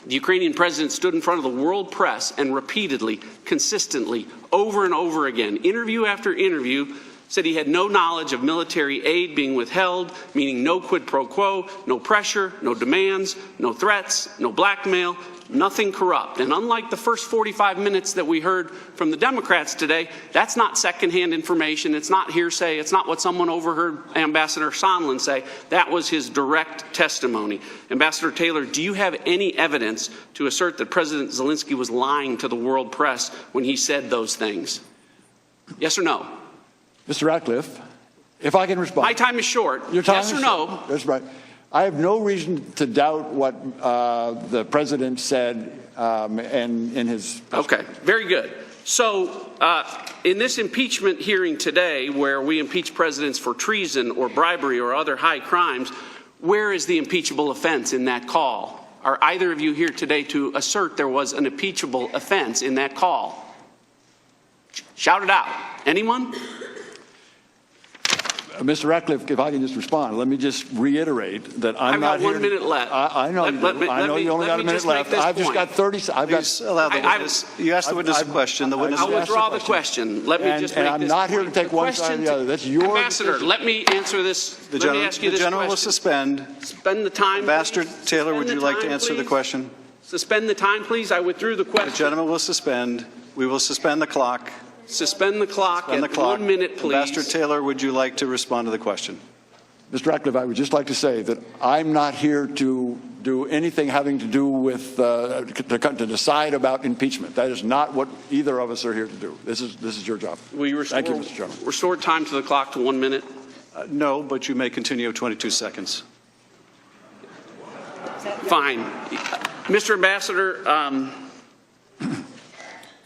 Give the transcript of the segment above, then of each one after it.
The Ukrainian president stood in front of the world press and repeatedly, consistently, over and over again, interview after interview, said he had no knowledge of military aid being withheld, meaning no quid pro quo, no pressure, no demands, no threats, no blackmail, nothing corrupt. And unlike the first 45 minutes that we heard from the Democrats today, that's not secondhand information, it's not hearsay, it's not what someone overheard Ambassador Sondland say. That was his direct testimony. Ambassador Taylor, do you have any evidence to assert that President Zelensky was lying to the world press when he said those things? Yes or no? Mr. Ratcliffe, if I can respond. My time is short. Your time yes is or short. no? That's right. I have no reason to doubt what the president said in his. Okay, very good. So in this impeachment hearing today, where we impeach presidents for treason or bribery or other high crimes, where is the impeachable offense in that call? Are either of you here today to assert there was an impeachable offense in that call? Shout it out. Anyone? Mr. Ratcliffe, if I can just respond, let me just reiterate that I'm not here. I've got 1 minute left. I know you only got a minute left. I've just got 30 seconds. You asked the witness a question. The witness I'll withdraw the question. Let me just make this I'm not here to take one side or the other. That's your Ambassador, decision. let me answer this. Let me ask you this question. The gentleman will suspend. Spend the time. Ambassador Taylor, would you like to answer the question? Suspend the time, please. I withdrew the question. The gentleman will suspend. We will suspend the clock. Suspend the clock at 1 minute, please. Ambassador Taylor, would you like to respond to the question? Mr. Ratcliffe, I would just like to say that I'm not here to do anything having to do with to decide about impeachment. That is not what either of us are here to do. This is your job. Will you restore, Thank you, Mr. Chairman. Restore time to the clock to 1 minute? No, but you may continue 22 seconds. Fine. Mr. Ambassador,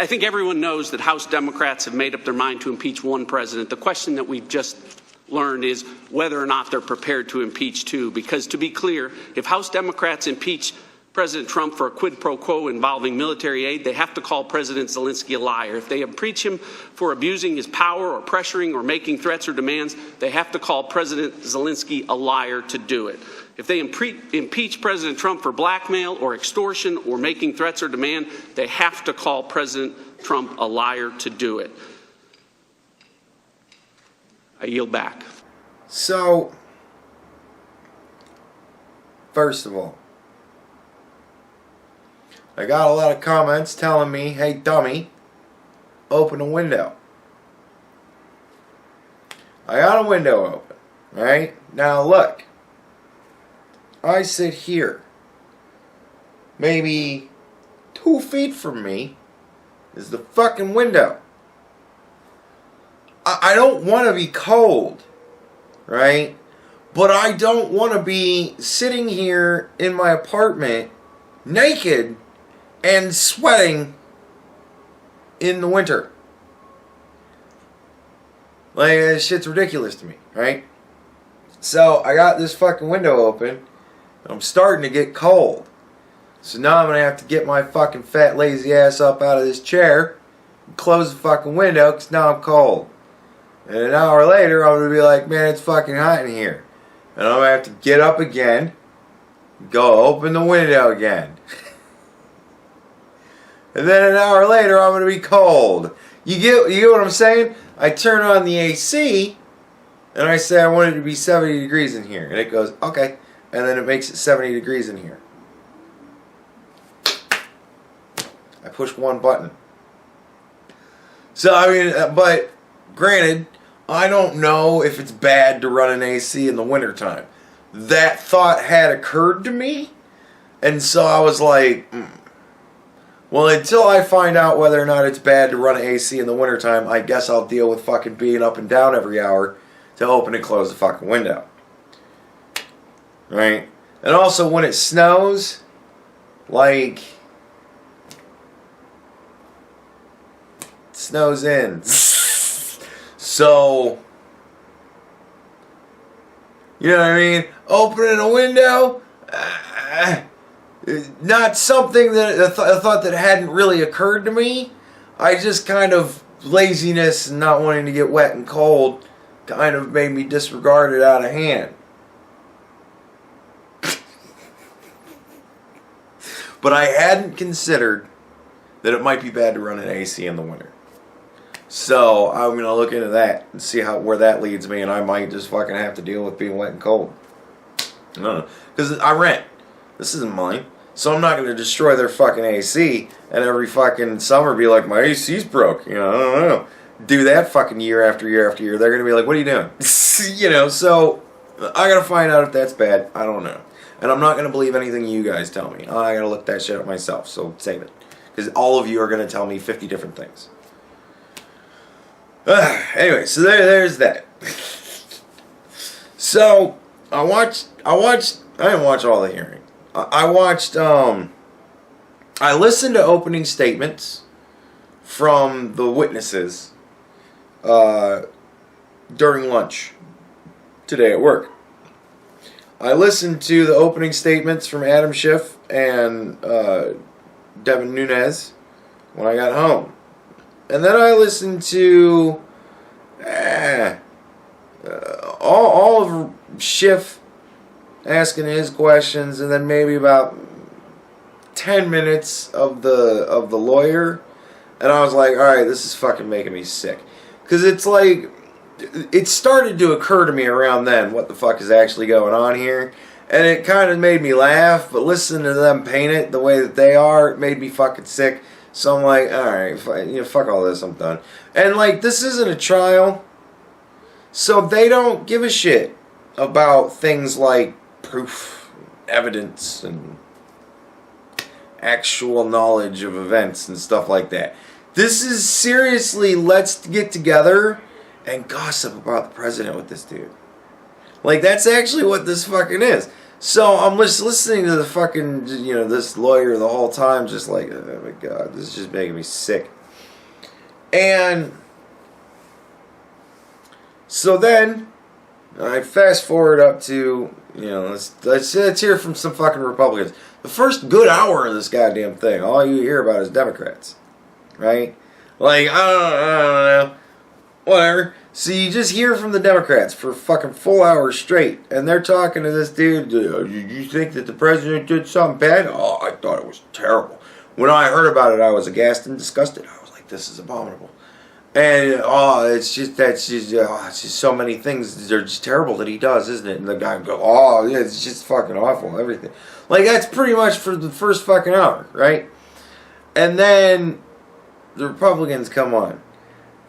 I think everyone knows that House Democrats have made up their mind to impeach one president. The question that we've just learned is whether or not they're prepared to impeach two. Because to be clear, if House Democrats impeach President Trump for a quid pro quo involving military aid, they have to call President Zelensky a liar. If they impeach him for abusing his power or pressuring or making threats or demands, they have to call President Zelensky a liar to do it. If they impeach President Trump for blackmail or extortion or making threats or demand, they have to call President Trump a liar to do it. I yield back. So, first of all, I got a lot of comments telling me, hey dummy, open a window. I got a window open, right? Now look, I sit here. Maybe 2 feet from me is the fucking window. I don't want to be cold, right? But I don't want to be sitting here in my apartment naked and sweating in the winter. Like, this shit's ridiculous to me, right? So, I got this fucking window open, and I'm starting to get cold. So now I'm going to have to get my fucking fat lazy ass up out of this chair and close the fucking window because now I'm cold. And an hour later, I'm going to be like, man, it's fucking hot in here. And I'm going to have to get up again, go open the window again. And then an hour later, I'm going to be cold. You get what I'm saying? I turn on the AC, and I say I want it to be 70 degrees in here. And it goes, okay. And then it makes it 70 degrees in here. I push one button. So, I mean, but granted, I don't know if it's bad to run an AC in the wintertime. That thought had occurred to me, and so I was like, well, until I find out whether or not it's bad to run an AC in the wintertime, I guess I'll deal with fucking being up and down every hour to open and close the fucking window. Right? And also, when it snows, like, it snows in. So, you know what I mean? Opening a window, not something that a thought that hadn't really occurred to me. I just kind of laziness and not wanting to get wet and cold kind of made me disregard it out of hand. But I hadn't considered that it might be bad to run an AC in the winter. So I'm going to look into that and see where that leads me, and I might just fucking have to deal with being wet and cold. I don't know. Because I rent. This isn't mine. So I'm not going to destroy their fucking AC and every fucking summer be like, my AC's broke. You know, I don't know. Do that fucking year after year after year. They're going to be like, what are you doing? You know, so I got to find out if that's bad. I don't know. And I'm not going to believe anything you guys tell me. I got to look that shit up myself, so save it. Because all of you are going to tell me 50 different things. Anyway, so there's that. So I didn't watch all the hearing. I listened to opening statements from the witnesses during lunch today at work. I listened to the opening statements from Adam Schiff and Devin Nunes when I got home. And then I listened to all of Schiff asking his questions, and then maybe about 10 minutes of the lawyer, and I was like, all right, this is fucking making me sick. Because it's like, it started to occur to me around then what the fuck is actually going on here, and it kind of made me laugh, but listening to them paint it the way that they are, it made me fucking sick. So I'm like, all right, fuck all this, I'm done. And like, this isn't a trial, so they don't give a shit about things like proof, evidence, and actual knowledge of events and stuff like that. This is seriously, let's get together and gossip about the president with this dude. Like, that's actually what this fucking is. So I'm just listening to the fucking, this lawyer the whole time, just like, oh my God, this is just making me sick. And so then I fast forward up to, let's hear from some fucking Republicans. The first good hour of this goddamn thing, all you hear about is Democrats, right? Like, I don't know, whatever. So you just hear from the Democrats for fucking full hours straight, and they're talking to this dude. You think that the president did something bad? Oh, I thought it was terrible. When I heard about it, I was aghast and disgusted. I was like, this is abominable. And it's just so many things. They're just terrible that he does, isn't it? And the guy would go, oh, yeah, it's just fucking awful, everything. Like, that's pretty much for the first fucking hour, right? And then the Republicans come on,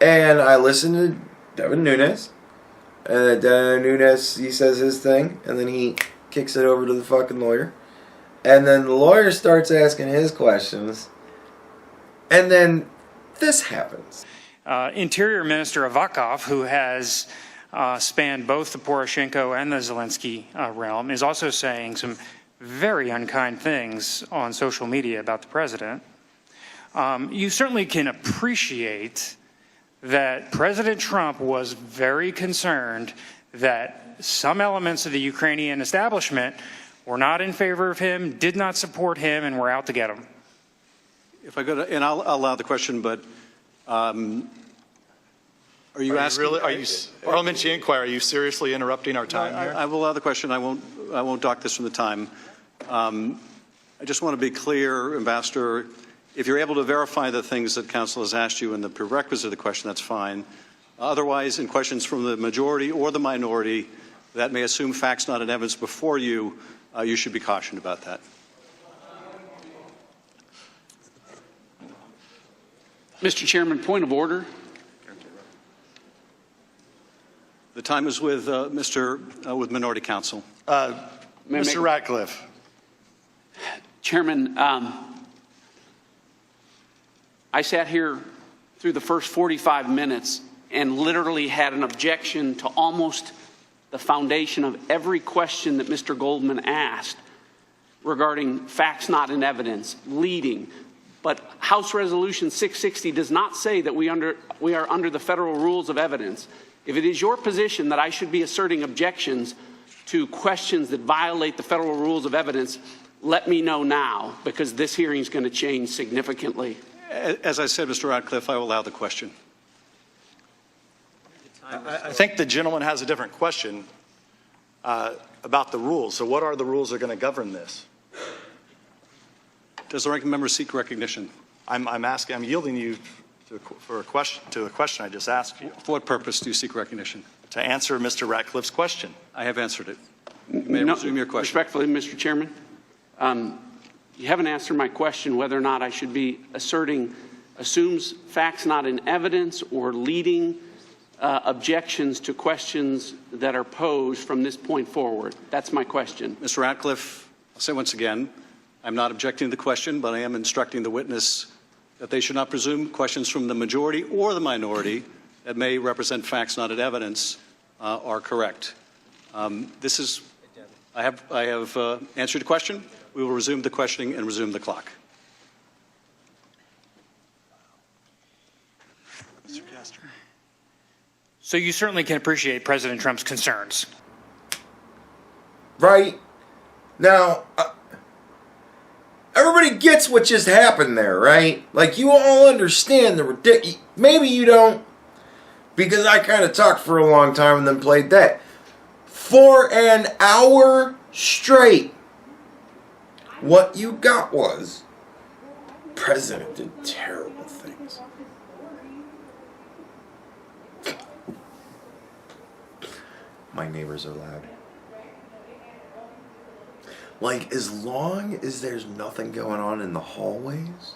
and I listen to Devin Nunes, and then Devin Nunes, he says his thing, and then he kicks it over to the fucking lawyer, and then the lawyer starts asking his questions, and then this happens. Interior Minister Avakov, who has spanned both the Poroshenko and the Zelensky realm, is also saying some very unkind things on social media about the president. You certainly can appreciate that President Trump was very concerned that some elements of the Ukrainian establishment were not in favor of him, did not support him, and were out to get him. If I go to, and I'll allow the question, but are you asking? Parliamentary inquiry, are you seriously interrupting our time here? I will allow the question. I won't dock this from the time. I just want to be clear, Ambassador. If you're able to verify the things that Council has asked you in the prerequisite of the question, that's fine. Otherwise, in questions from the majority or the minority that may assume facts not in evidence before you, you should be cautioned about that. Mr. Chairman, point of order. The time is with with Minority Counsel. Mr. Ratcliffe. Chairman, I sat here through the first 45 minutes and literally had an objection to almost the foundation of every question that Mr. Goldman asked regarding facts not in evidence, leading. But House Resolution 660 does not say that we are under the federal rules of evidence. If it is your position that I should be asserting objections to questions that violate the federal rules of evidence, let me know now, because this hearing is going to change significantly. As I said, Mr. Ratcliffe, I will allow the question. I think the gentleman has a different question about the rules. So what are the rules that are going to govern this? Does the ranking member seek recognition? I'm yielding you to a question I just asked you. For what purpose do you seek recognition? To answer Mr. Ratcliffe's question. I have answered it. You may resume your question. Respectfully, Mr. Chairman, you haven't answered my question whether or not I should be assumes facts not in evidence or leading objections to questions that are posed from this point forward. That's my question. Mr. Ratcliffe, I'll say once again, I'm not objecting to the question, but I am instructing the witness that they should not presume questions from the majority or the minority that may represent facts not in evidence are correct. I have answered the question. We will resume the questioning and resume the clock. Mr. Castor. So you certainly can appreciate President Trump's concerns. Right? Now, everybody gets what just happened there, right? Like, you all understand the ridiculous. Maybe you don't, because I kind of talked for a long time and then played that. For an hour straight, what you got was, President did terrible things. My neighbors are loud. Like, as long as there's nothing going on in the hallways,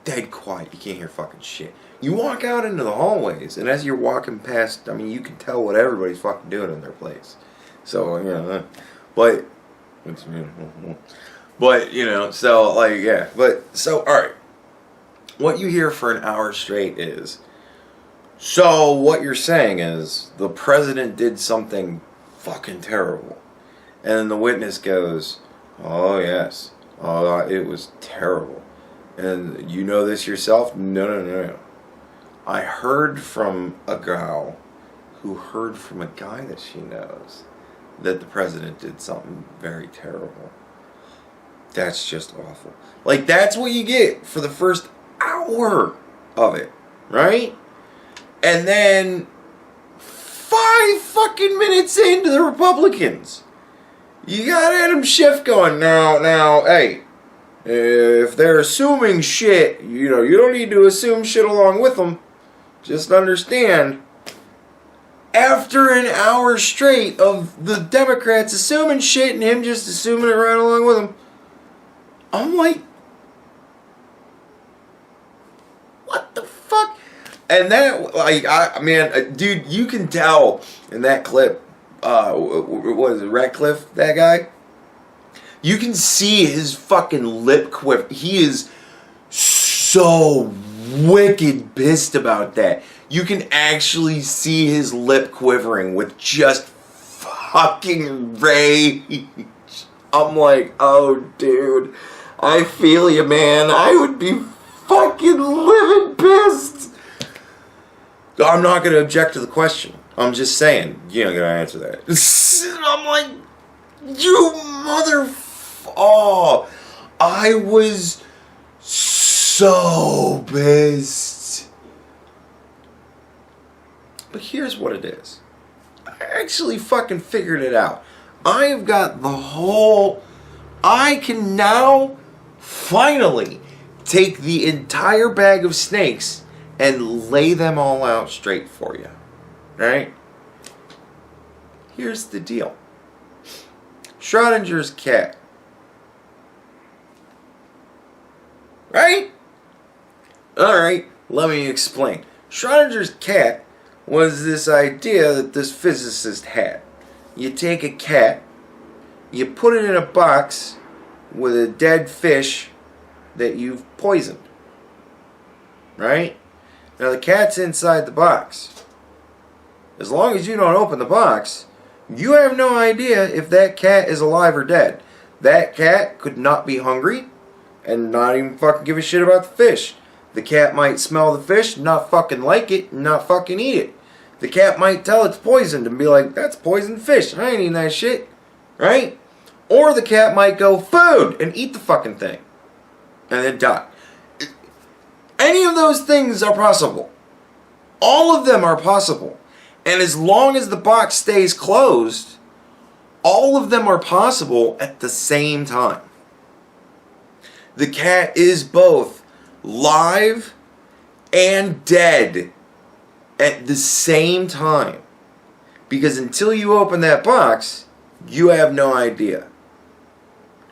dead quiet. You can't hear fucking shit. You walk out into the hallways, and as you're walking past, I mean, you can tell what everybody's fucking doing in their place. So, you know, but, you know, so, like, yeah. But, so, alright. What you hear for an hour straight is, so what you're saying is, the president did something fucking terrible. And then the witness goes, oh, yes. Oh, it was terrible. And you know this yourself? No. I heard from a gal who heard from a guy that she knows that the president did something very terrible. That's just awful. Like, that's what you get for the first hour of it, right? And then 5 fucking minutes into the Republicans, you got Adam Schiff going, now, hey, if they're assuming shit, you know, you don't need to assume shit along with them. Just understand, after an hour straight of the Democrats assuming shit and him just assuming it right along with them, I'm like, what the fuck? And that, like, man, dude, you can tell in that clip, what is it, Ratcliffe, that guy? You can see his fucking lip quiver. He is so wicked pissed about that. You can actually see his lip quivering with just fucking rage. I'm like, oh, dude, I feel you, man. I would be fucking livid pissed. I'm not going to object to the question. I'm just saying, you're not going to answer that. I'm like, you oh, I was so pissed. But here's what it is. I actually fucking figured it out. I have got the whole... I can now finally take the entire bag of snakes and lay them all out straight for you. Right? Here's the deal. Schrodinger's cat. Right? Alright, let me explain. Schrodinger's cat was this idea that this physicist had. You take a cat, you put it in a box with a dead fish that you've poisoned. Right? Now the cat's inside the box. As long as you don't open the box, you have no idea if that cat is alive or dead. That cat could not be hungry and not even fucking give a shit about the fish. The cat might smell the fish, not fucking like it, and not fucking eat it. The cat might tell it's poisoned and be like, that's poisoned fish, I ain't eating that shit. Right? Or the cat might go, food, and eat the fucking thing. And then die. Any of those things are possible. All of them are possible. And as long as the box stays closed, all of them are possible at the same time. The cat is both live and dead at the same time. Because until you open that box, you have no idea.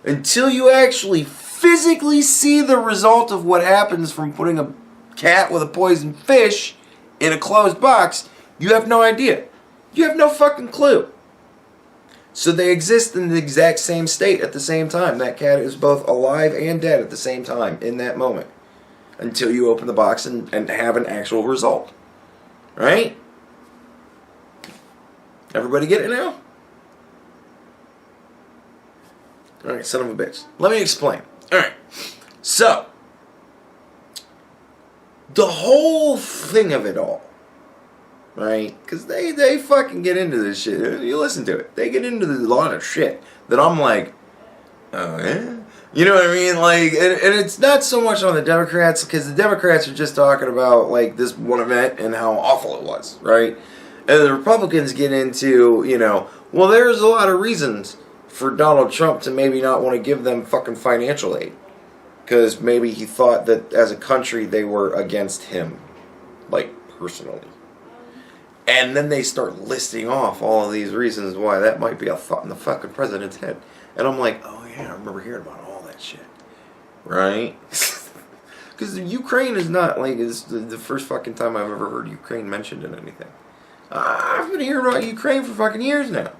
Until you actually physically see the result of what happens from putting a cat with a poisoned fish in a closed box, you have no idea. You have no fucking clue. So they exist in the exact same state at the same time. That cat is both alive and dead at the same time in that moment. Until you open the box and have an actual result. Right? Everybody get it now? Alright, son of a bitch. Let me explain. Alright. So, the whole thing of it all, right? Because they fucking get into this shit. You listen to it. They get into a lot of shit that I'm like, oh, yeah? You know what I mean? Like, and it's not so much on the Democrats, because the Democrats are just talking about, like, this one event and how awful it was, right? And the Republicans get into, you know, well, there's a lot of reasons for Donald Trump to maybe not want to give them fucking financial aid. Because maybe he thought that as a country they were against him. Like, personally. And then they start listing off all of these reasons why that might be a thought in the fucking president's head. And I'm like, oh yeah, I remember hearing about all that shit. Right? Because Ukraine is not, like, it's the first fucking time I've ever heard Ukraine mentioned in anything. I've been hearing about Ukraine for fucking years now.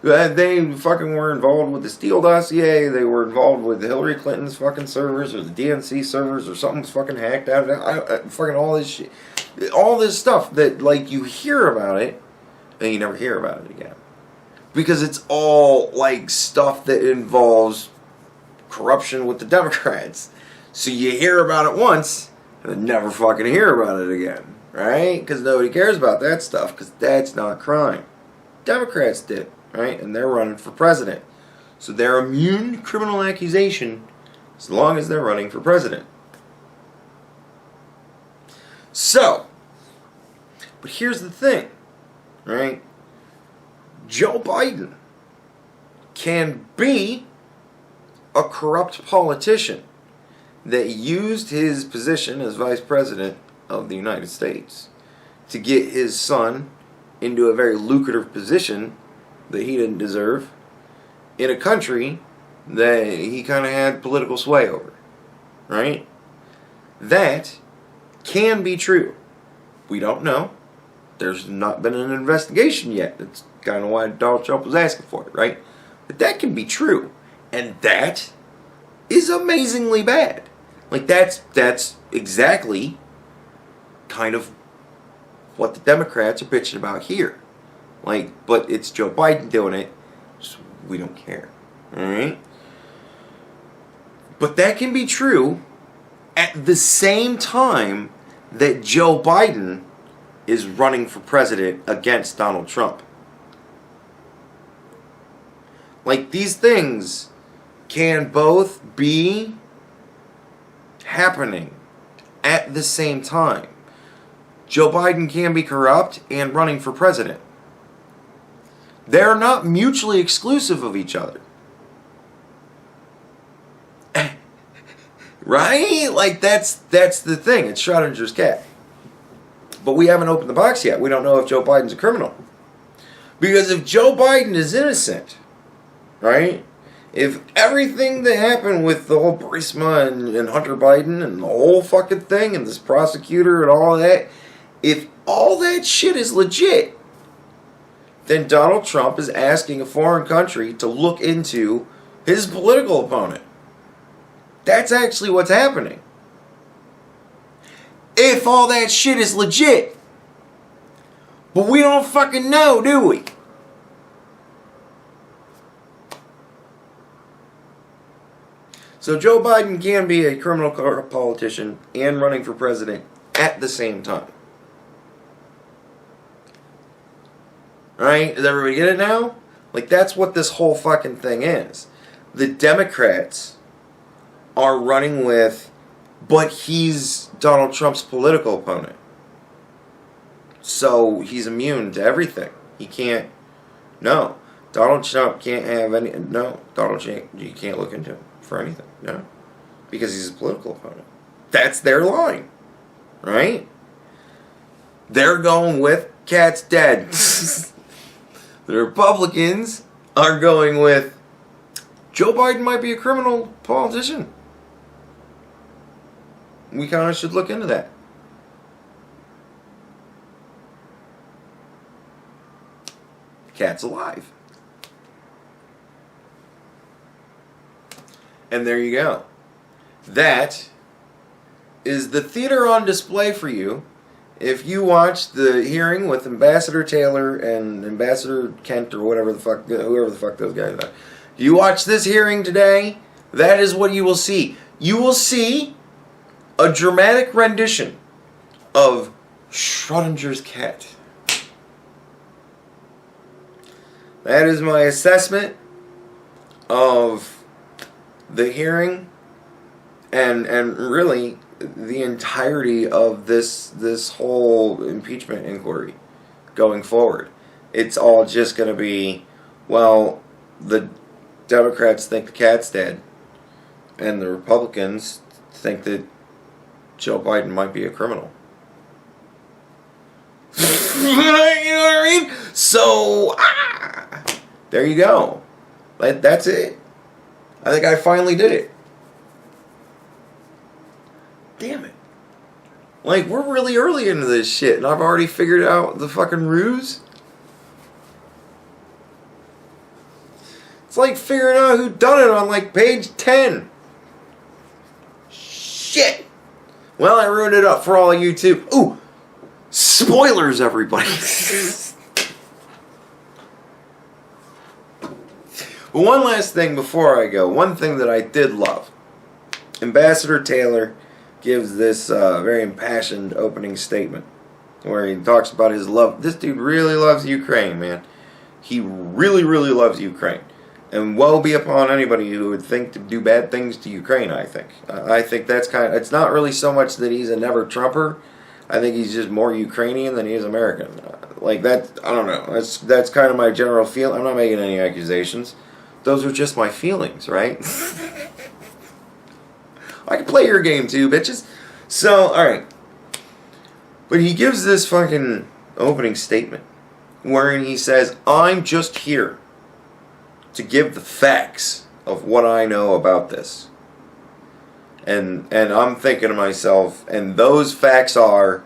They fucking were involved with the Steele dossier. They were involved with Hillary Clinton's fucking servers or the DNC servers or something's fucking hacked out of it. Fucking all this shit. All this stuff that, like, you hear about it and you never hear about it again. Because it's all, like, stuff that involves corruption with the Democrats. So you hear about it once and then never fucking hear about it again. Right? Because nobody cares about that stuff because that's not crime. Democrats did. Right? And they're running for president. So they're immune to criminal accusation as long as they're running for president. So, but here's the thing, right? Joe Biden can be a corrupt politician that used his position as vice president of the United States to get his son into a very lucrative position that he didn't deserve in a country that he kind of had political sway over, right? That can be true. We don't know. There's not been an investigation yet. That's kind of why Donald Trump was asking for it, right? But that can be true. And that is amazingly bad. Like, that's exactly kind of what the Democrats are bitching about here. Like, but it's Joe Biden doing it, so we don't care. Alright? But that can be true at the same time that Joe Biden is running for president against Donald Trump. Like, these things can both be happening at the same time. Joe Biden can be corrupt and running for president. They're not mutually exclusive of each other. Right? Like, that's the thing. It's Schrodinger's cat. But we haven't opened the box yet. We don't know if Joe Biden's a criminal. Because if Joe Biden is innocent, right? If everything that happened with the whole Burisma and Hunter Biden and the whole fucking thing and this prosecutor and all that, if all that shit is legit, then Donald Trump is asking a foreign country to look into his political opponent. That's actually what's happening. If all that shit is legit. But we don't fucking know, do we? So Joe Biden can be a criminal politician and running for president at the same time. Right? Does everybody get it now? Like, that's what this whole fucking thing is. The Democrats are running with, but he's Donald Trump's political opponent. So he's immune to everything. He can't, no. Donald Trump can't have any, no. Donald Trump, you can't look into him for anything, no. because he's a political opponent. That's their line, right? They're going with cat's dead. The Republicans are going with Joe Biden might be a criminal politician. We kind of should look into that. Cat's alive. And there you go. That is the theater on display for you. If you watch the hearing with Ambassador Taylor and Ambassador Kent or whoever the fuck those guys are. You watch this hearing today, that is what you will see. You will see a dramatic rendition of Schrodinger's cat. That is my assessment of the hearing and really the entirety of this whole impeachment inquiry going forward. It's all just going to be, well, the Democrats think the cat's dead, and the Republicans think that Joe Biden might be a criminal. You know what I mean? So, there you go. That's it. I think I finally did it. Damn it. Like, we're really early into this shit, and I've already figured out the fucking ruse. It's like figuring out who done it on, like, page 10. Shit. Well, I ruined it up for all of you, too. Ooh, spoilers, everybody. But one last thing before I go. One thing that I did love. Ambassador Taylor gives this very impassioned opening statement where he talks about his love. This dude really loves Ukraine, man. He really, really loves Ukraine. And woe be upon anybody who would think to do bad things to Ukraine, I think. I think that's kind of, it's not really so much that he's a never-Trumper. I think he's just more Ukrainian than he is American. Like that, I don't know. That's kind of my general feel. I'm not making any accusations. Those are just my feelings, right? I can play your game too, bitches. So, alright. But he gives this fucking opening statement wherein he says, I'm just here to give the facts of what I know about this. And I'm thinking to myself, and those facts are,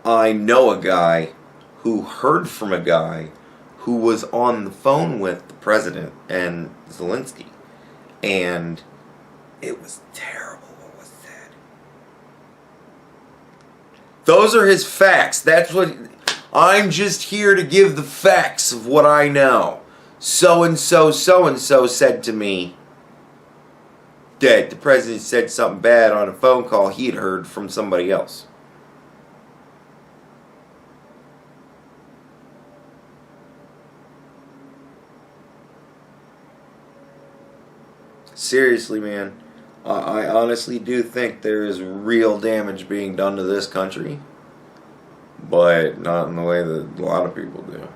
I know a guy who heard from a guy who was on the phone with the president and Zelensky. And it was terrible what was said. Those are his facts. That's what, I'm just here to give the facts of what I know. So-and-so said to me that the president said something bad on a phone call he had heard from somebody else. Seriously, man, I honestly do think there is real damage being done to this country, but not in the way that a lot of people do.